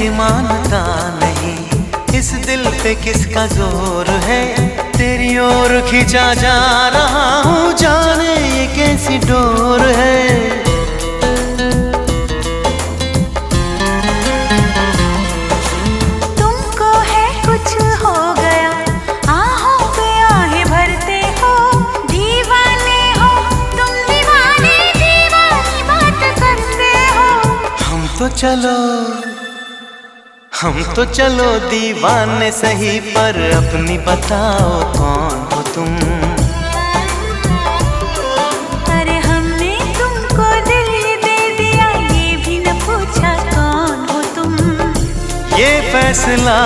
कि मानता नहीं, इस दिल पे किसका जोर है, तेरी ओर खींचा जा रहा हूँ, जाने ये कैसी डोर है। तुमको है कुछ हो गया, आहों पे आहें भरते हो, दीवाने हो तुम, दीवाने दीवानी बात करते हो। हम तो चलो दीवाने सही, पर अपनी बताओ कौन हो तुम। अरे हमने तुमको दिल ही दे दिया, ये भी न पूछा कौन हो तुम। ये फैसला